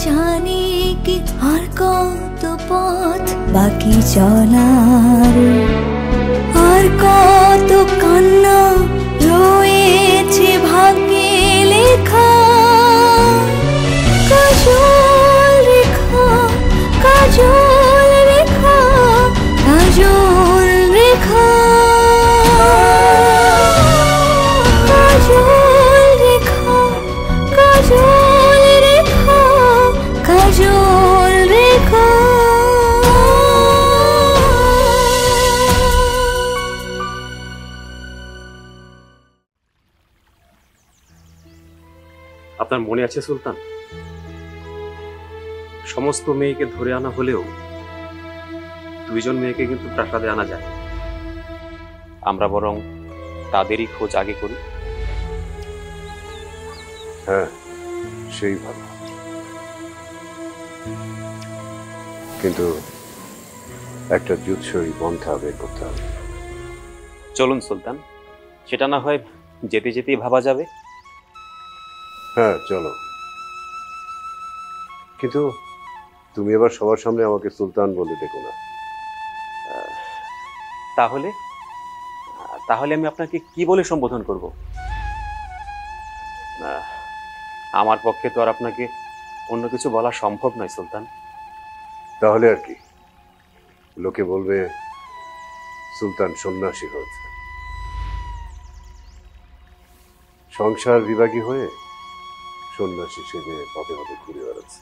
জানি কি আর কত পথ বাকি চলার, আর কত কান্না রয়েছে ভাগ্যে লেখা। কাজল রেখা, কাজল রেখা, কাজল রেখা, কাজল রেখা, কাজল রেখা, কাজল রেখা। আপনার মনে আছে সুলতান, সমস্ত মেয়েকে ধরে আনা হলেও দুইজন মেয়েকে কিন্তু প্রাসাদে আনা যায়। আমরা বরং তাদেরই খোঁজ আগে করি। হ্যাঁ, সেই ভালো, কিন্তু একটা জুৎসই পন্থা বের করতে হবে। চলুন সুলতান, সেটা না হয় যেতে যেতেই ভাবা যাবে। হ্যাঁ চলো, কিন্তু তুমি এবার সবার সামনে আমাকে সুলতান বলে দেখো না। তাহলে তাহলে আমি আপনাকে কি বলে সম্বোধন করব? আমার পক্ষে তো আর আপনাকে অন্য কিছু বলা সম্ভব নয় সুলতান। তাহলে আর কি, লোকে বলবে সুলতান সন্ন্যাসী হয়েছে, সংসার বিভাগী হয়ে সন্ন্যাসী সেজে পদে পদে ঘুরে বেড়াচ্ছে।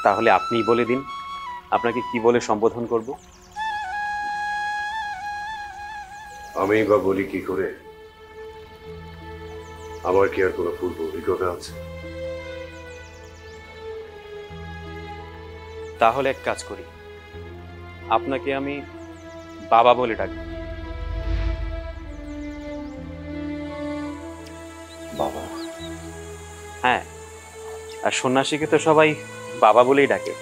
তাহলে আপনিই বলে দিন, আপনাকে কি বলে সম্বোধন করব? আমি বা বলি কি করে? আমার কি আর কোনো পূর্ব অভিজ্ঞতা আছে? তাহলে এক কাজ করি, আপনাকে আমি বাবা বলে ডাকি। বাবা? হ্যাঁ, আর সন্ন্যাসীকে তো সবাই বাবা বলেই ডাকে।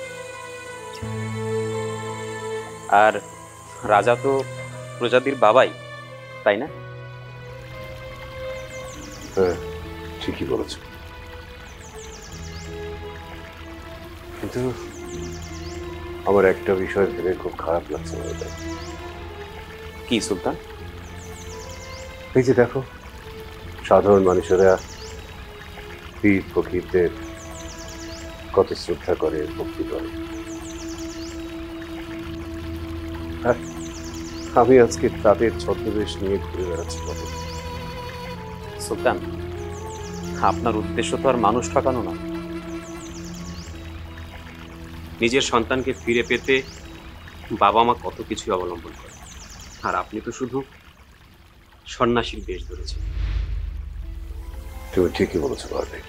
আর রাজা তো প্রজাতির বাবাই, তাই না? হ্যাঁ, ঠিকই বলেছ, কিন্তু আমার একটা বিষয় ভেবে খুব খারাপ লাগছে। কি সুলতান? এই যে দেখো, সাধারণ মানুষেরা পীর ফকিরদের কত শ্রদ্ধা করে, ভক্তি করে, আমি আজকে তাদের ছদ্মবেশ নিয়ে ঘুরে বেড়াচ্ছি। সুলতান, আপনার উদ্দেশ্য তো আর মানুষ ঠকানো না। নিজের সন্তানকে ফিরে পেতে বাবা মা কত কিছু অবলম্বন করে, আর আপনি তো শুধু সন্ন্যাসীর বেশ ধরেছেন। তুমি ঠিকই বলেছো বার্বিক,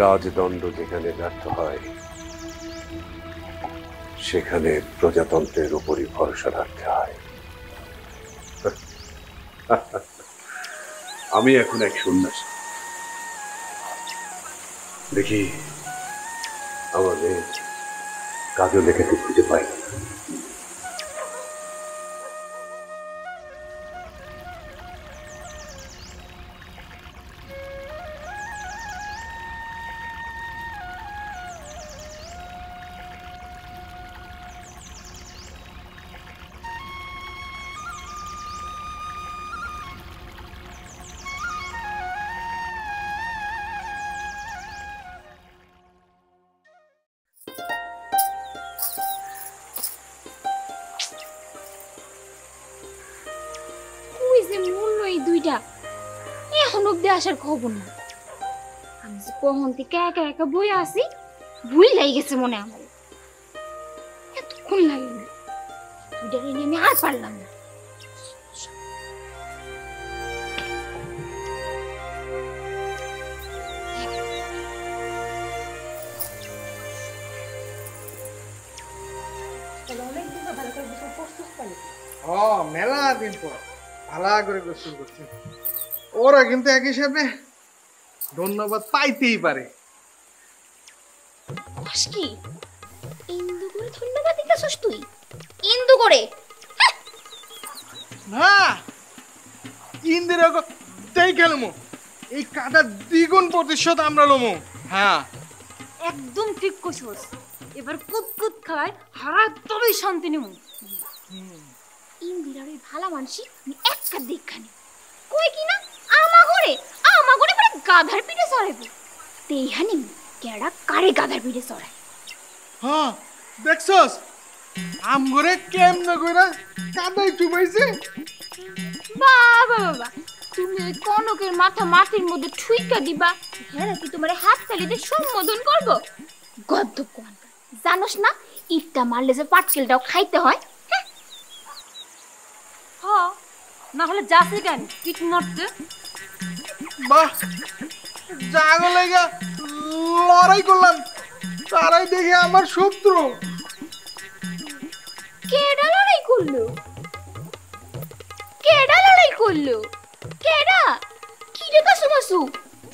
রাজদণ্ড যেখানে ব্যর্থ হয় সেখানে প্রজাতন্ত্রের উপরই ভরসা রাখতে হয়। আমি এখন এক সন্ন্যাসী, দেখি আমাদের কাজও লেখাকে খুঁজে পাই না। এখন অব্দি আসার খবর না। আমি যে কখন থেকে একা একা বই আসি, ভুল লেগে গেছে মনে আমার। এতক্ষণ লাগে না, দুইটা নিয়ে আমি আর পারলাম না। মেলা দিন পর ভালো করে গোসল করছি। ওরা কিন্তু এক হিসাবে ধন্যবাদ পাইতেই পারে। কি ইন্দু করে ধন্যবাদ দিতেছস তুই? ইন্দু করে না, ইন্দিরা দেই কেন এই কাটার দ্বিগুণ প্রতিশোধ আমরা লমু। হ্যাঁ একদম ঠিক কইছস। এবার কুতকুত খায় হারা তবেই শান্তি নিমু। ইন্দিরার ওই ভালা মানসি একটা দেখানি কই কি না আমা করে পরে গাধার পিঠে চড়াইব। তেইহানি কেডা কারে গাধার পিঠে চড়ায়। হ্যাঁ দেখছস আমগরে কেমনে কইরা কাদাই চুবাইছে। বাবা বাবা তুমি ওই কনকের মাথা মাটির মধ্যে ঠুইকা দিবা, হ্যাঁ কি তোমার হাত তালিতে সম্বোধন করব? গদ্ধ কোন জানোস না ইটটা মারলে যে পাটকেলটাও খাইতে হয়। হ না হলে যাচ্ছে কেন ইট নড়তে? বাহ জাগো লাগা লড়াই করলাম, তারাই দেখি আমার শত্রু। কেডা লড়াই করলো? কেডা লড়াই করলো? কেডা কি রে কাসুমাসু?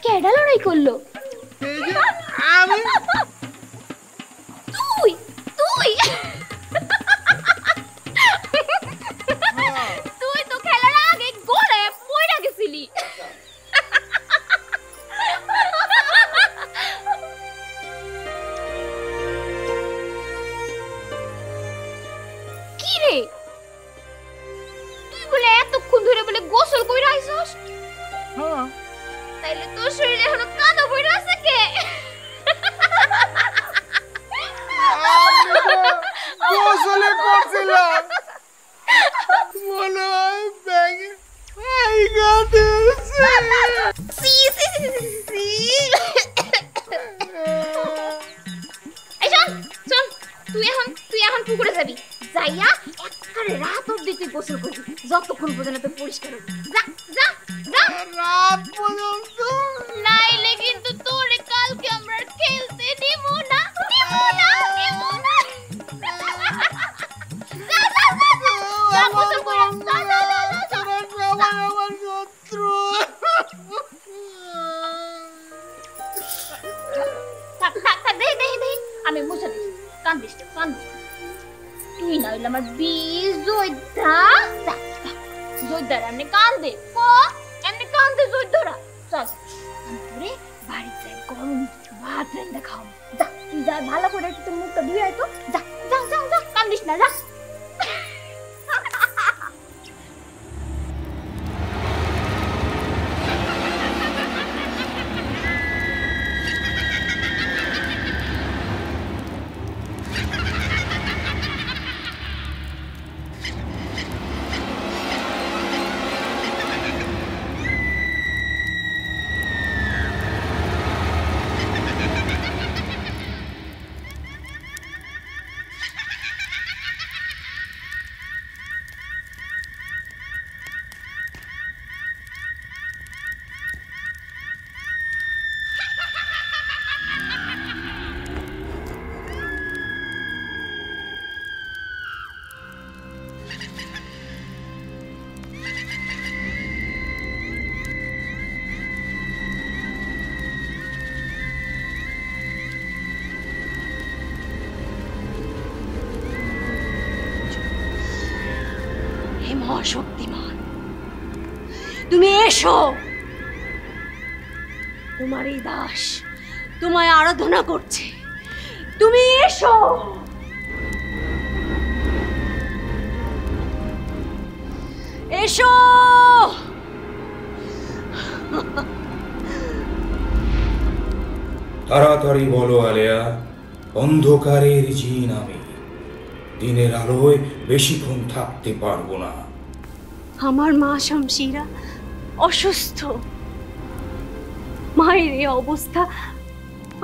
কেডা লড়াই করলো? এই যে আমি। তুই তুই তুই তো খেলার আগে গোড়ে পড়ে গেছিলি। কি রে তুই বলে এতক্ষণ ধরে বলে গোসল কইরা আইছস? হ্যাঁ তাইলে তোর শরীরে এখনো কাদা বইরা আছে কে? গোসলে করছিলাম মনে হয় ব্যাগে এই গাতেছে। সি সি সি এই শোন শোন তুই এখন পুকুরে যাবি, যাইয়া একবারে রাত অবধি তুই গোসল করবি যতক্ষণ পর্যন্ত তুই পরিষ্কার হবি। যা যা যা রাত পর্যন্ত নাইলে কিন্তু তোরে কালকে আমরা খেলতে দিব না। যা যা যা যা গোসল করে যা যা যা আমার শত্রু। থাক থাক থাক দেই আমি মুছে দিই। কান্দিস না কান্দিস না। তুই না হইলে আমার বীজ জয়দা জয়দার এমনি কান্দে এমনি কান্দে জয়দারা। চল আমি বাড়ি যাই গরম ভাত রান্না খাও। যা তুই যা ভালো করে একটু তোর মুখটা ধুয়ে আয় তো। যা যা যা যা কান্দিস না যা। শক্তিমান তুমি এসো, তোমার এই দাস তোমায় আরাধনা করছে, তুমি এসো। এসো তাড়াতাড়ি বলো আলেয়া, অন্ধকারের জিন আমি, দিনের আলোয় বেশিক্ষণ থাকতে পারবো না। আমার মা শামশিরা অসুস্থ, মায়ের এই অবস্থা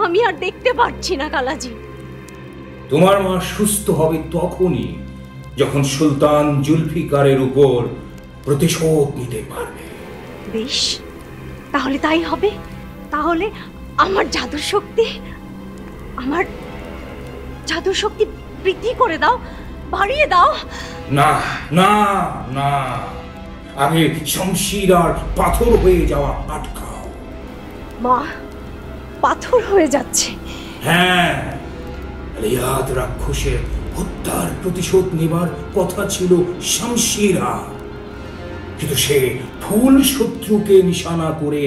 আমি আর দেখতে পারছি না কালাজি। তোমার মা সুস্থ হবে তখনই যখন সুলতান জুলফিকারের উপর প্রতিশোধ নিতে পারবে। বেশ, তাহলে তাই হবে। তাহলে আমার জাদুর শক্তি বৃদ্ধি করে দাও, বাড়িয়ে দাও। না না না, আগে শামশিরার পাথর হয়ে যাওয়া আটকাও। মা পাথর হয়ে যাচ্ছে? হ্যাঁ, রিয়াদ রাক্ষসের হত্যার প্রতিশোধ নেবার কথা ছিল শামশিরা, কিন্তু সে ফুল শত্রুকে নিশানা করে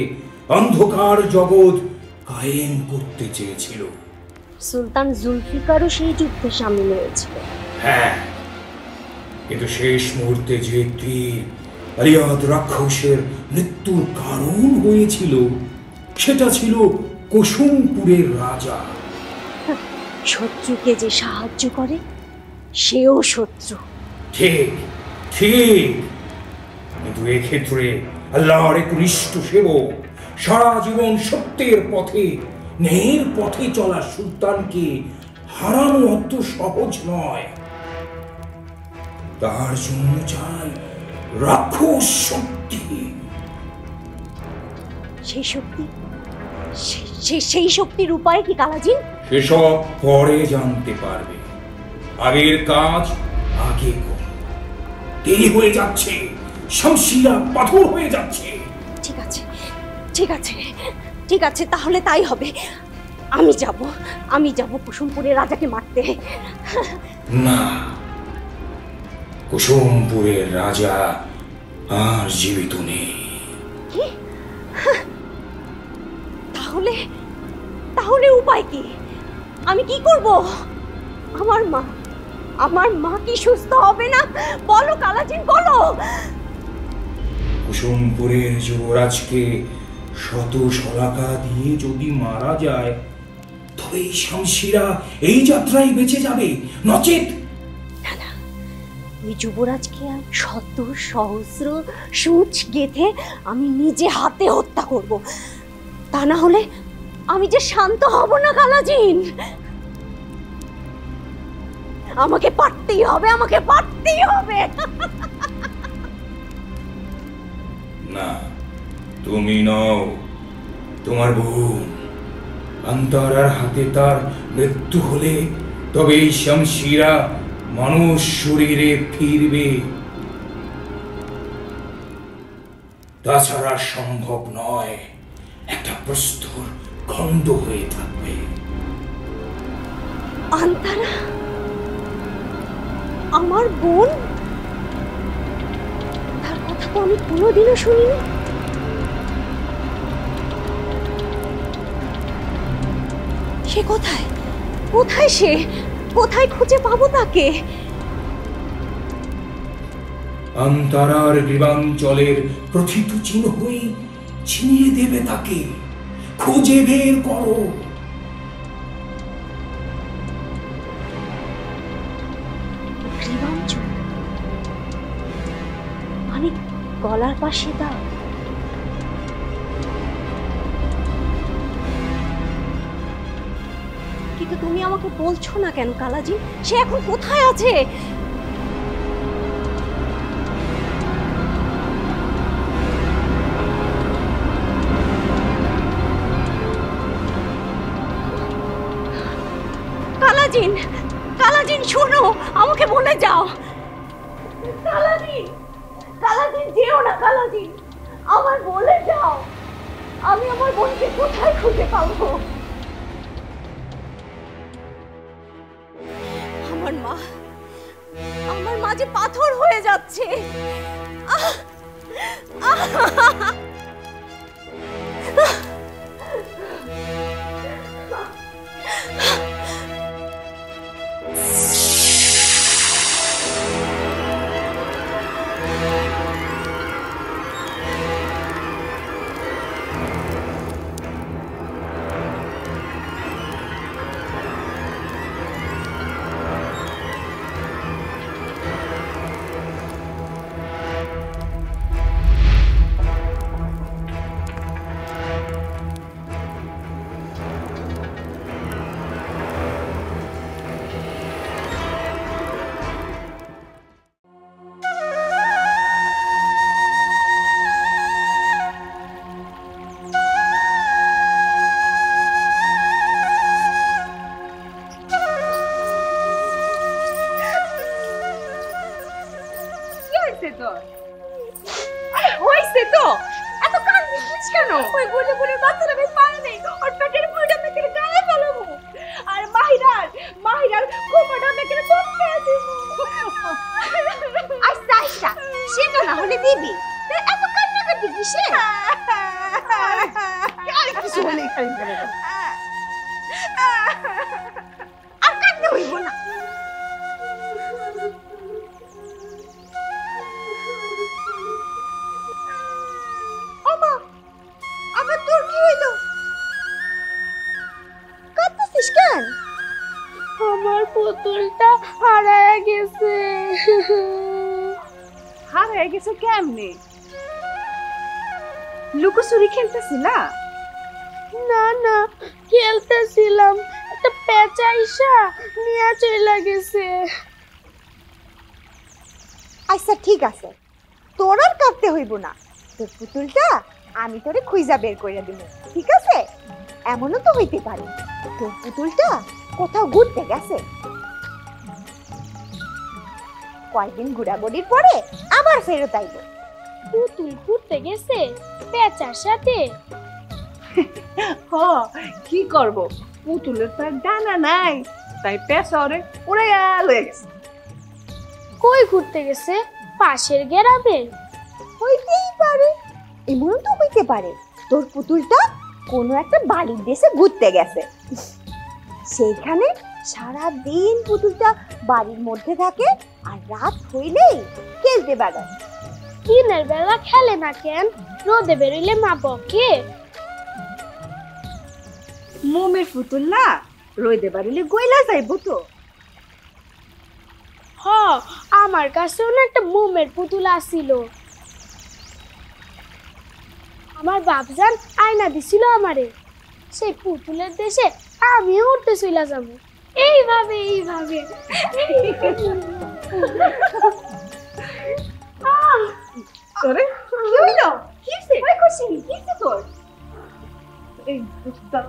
অন্ধকার জগৎ কায়েম করতে চেয়েছিল। সুলতান জুলফিকারও সেই যুদ্ধে সামিল হয়েছিল। হ্যাঁ, কিন্তু শেষ মুহূর্তে যে তীর আলিয়াদ রাক্ষসের মৃত্যুর কারণ হয়েছিল সেটা ছিল কুসুমপুরের রাজা। শত্রুকে যে সাহায্য করে সেও শত্রু। ঠিক ঠিক, কিন্তু এক্ষেত্রে আল্লাহর একনিষ্ঠ সেবক, সারা জীবন সত্যের পথে, ন্যায়ের পথে চলা সুলতানকে হারানো অত সহজ নয়। তার জন্য চাই রাক্ষস শক্তি। সেই শক্তি, সেই শক্তির উপায় কি কালাজিন? সেসব পরে জানতে পারবে। আগের কাজ আগে কর। দেরি হয়ে যাচ্ছে, শামশিরা পাথর হয়ে যাচ্ছে। ঠিক আছে ঠিক আছে ঠিক আছে, তাহলে তাই হবে। আমি যাব কুসুমপুরের রাজাকে মারতে। না, কুসুমপুরের রাজা আর জীবিত নেই। তাহলে উপায় কি? আমি কি করব? আমার মা কি সুস্থ হবে না? বলো কালাজিন, বলো। কুসুমপুরের যুবরাজকে শত শলাকা দিয়ে যদি মারা যায় তবে শামশিরা এই যাত্রায় বেঁচে যাবে, নচেত না, ওই যুবরাজকে শত সহস্র সূচ গেঁথে আমি নিজে হাতে হত্যা করব। তা না হলে আমি যে শান্ত হব না কালাজিন। আমাকে পারতেই হবে। না, তুমি নও, তোমার বোন। আন্তারার হাতে তার মৃত্যু হলে তবে এই শামশিরা মানুষ শরীরে ফিরবে। তাছাড়া সম্ভব নয়, একটা প্রস্তর খণ্ড হয়ে থাকবে। আন্তারা আমার বোন? তার কথা তো আমি কোনোদিনও শুনিনি। সে কোথায়? কোথায় খুঁজে পাবো তাকে? আন্তারার গ্রীবাঞ্চলের প্রথিত চিহ্নই চিনিয়ে দেবে তাকে। খুঁজে বের করো। গ্রীবাঞ্চল মানে গলার পাশে দাও। কিন্তু তুমি আমাকে বলছো না কেন কালাজি? সে এখন কোথায় আছে? কালাজিন শোনো, আমাকে বলে যাও। কালাজিন যেও না। কালাজিন, আমার বলে যাও, আমি আমার বোনকে কোথায় খুঁজে পাবো? আমার মা যে পাথর হয়ে যাচ্ছে। হলেই খালি করে দাও। আর কাঁদতে হইব না। আমা, আবার তোর কি হইল? কাঁদতেছিস কেন? আমার পুতুলটা হারায় গেছে। হারায় গেছে কেমনে? লুকোচুরি খেলতেছিলা? না না, খেলতেছিলাম, একটা পেঁচা আইসা নিয়ে চলে গেছে। আচ্ছা ঠিক আছে, তোর আর কাঁদতে হইব না। তোর পুতুলটা আমি তোরে খুঁজা বের করে দিব, ঠিক আছে? এমনও তো হইতে পারে তোর পুতুলটা কোথাও ঘুরতে গেছে, কয়েকদিন ঘোরাঘুরির পরে আবার ফেরত আইব। পুতুল ঘুরতে গেছে পেঁচার সাথে? হ, কি করব, পুতুলের তো আর ডানা নাই, তাই পেঁচা ওরে উড়ে লয়ে গেছে। কই ঘুরতে গেছে? পাশের গ্রামে? হইতেই পারে, এমনও তো হইতে পারে তোর পুতুলটা কোনো একটা বাড়ির দেশে ঘুরতে গেছে, সেইখানে সারা দিন পুতুলটা বাড়ির মধ্যে থাকে আর রাত হইলেই খেলতে বেড়ায়। দিনের বেলা খেলে না কেন? রোদে বেরোলে মা বকে। মোমের পুতুল না, রইদে বাড়িলে গইলা যাইব তো। হ, আমার কাছেও না একটা মোমের পুতুল আসিল। আমার বাপজান আয়না দিছিল আমারে, সেই পুতুলের দেশে আমিও উঠতে চলে যাব। এইভাবে এইভাবে। তোরে কি হইল? কিছে? কই খুশি? কিছে তোর? এই পুতুলটা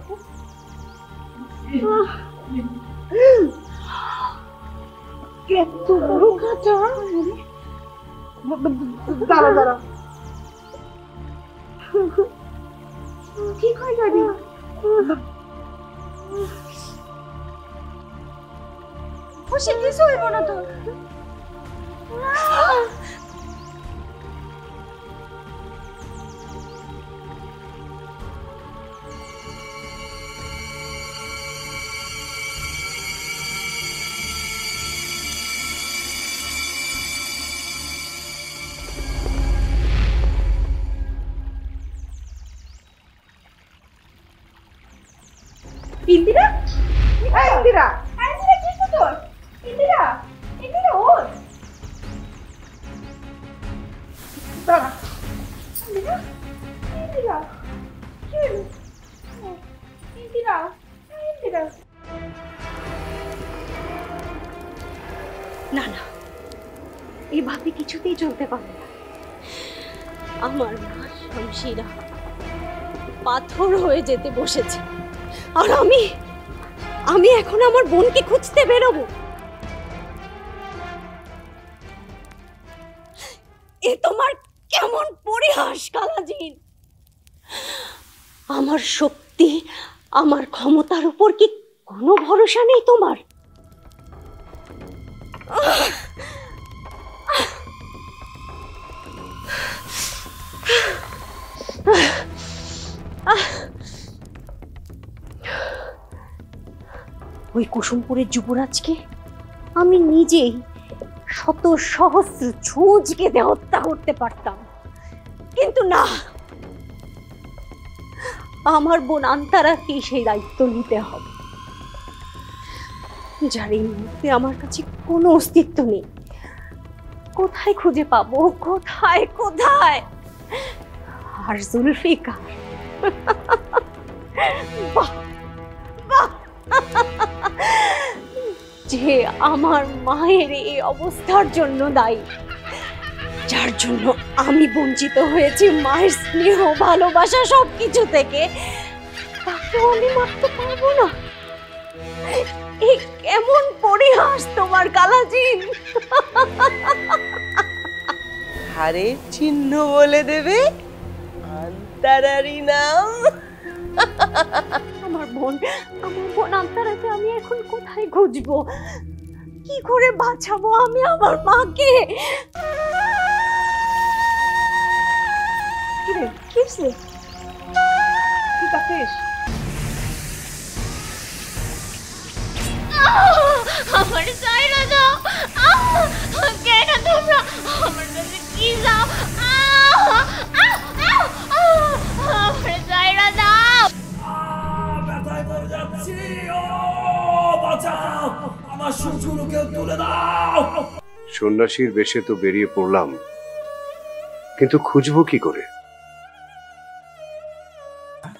কত বড় কাঁচা! দাঁড়া দাঁড়া, ঠিক হয়ে যাবি। খুশি কিছু হইব না তোর। ইন্দিরা, এই ইন্দিরা, ইন্দিরা কিছে তোর? ইন্দিরা, ইন্দিরা ওঠ। দাঁড়া। ইন্দিরা, ইন্দিরা, কি হলো? ইন্দিরা, ইন্দিরা। না না, এভাবে কিছুতেই চলতে পারবে না। আমার মা শামশিরা পাথর হয়ে যেতে বসেছে, আর আমি এখন আমার বোনকে খুঁজতে বেরোবো। এ তোমার কেমন পরিহাস কালাজিন! আমার শক্তি, আমার ক্ষমতার উপর কি কোনো ভরসা নেই তোমার? ওই কুসুমপুরের যুবরাজকে আমি নিজেই শত সহস্র ছুঁচকে হত্যা করতে পারতাম, কিন্তু না, আমার বোন আন্তারাকে সেই দায়িত্ব নিতে হবে, যার এই মুহূর্তে আমার কাছে কোনো অস্তিত্ব নেই। কোথায় খুঁজে পাবো? কোথায় কোথায়? আর জুলফিকার, বাহ বাহ, যে আমার মায়ের এই অবস্থার জন্য দায়ী, যার জন্য আমি বঞ্চিত হয়েছি মায়ের স্নেহ, ভালোবাসা সবকিছু থেকে, তাকেও আমি মারতে পারবো না। এই কেমন পরিহাস তোমার কালাজিন! হারের চিহ্ন বলে দেবে আন্তারারি নাম। আমার বোন আন্তারাকে আমি এখন কোথায় খুঁজবো? কি করে বাঁচাবো আমি আমার মাকে? কিরে, কিছে? ঠিক আছে, বুঝছিস? আমার চাইরা দাও, কেন তোমরা আমার কাছে কি যাও, আমার চাইরা দাও। ব্যথায় মরে যাচ্ছি, ও বাঁচাও, আমার সুচুরুকে তুলে দাও। সন্ন্যাসীর বেশে তো বেরিয়ে পড়লাম, কিন্তু খুঁজবো কি করে?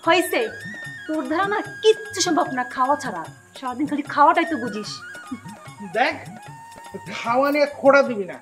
হয়েছে, তোর ধারা না কিচ্ছু সম্ভব না খাওয়া ছাড়া। সারাদিন খালি খাওয়াটাই তো বুঝিস। দেখ, খাওয়া নিয়ে খোড়া দিবি না।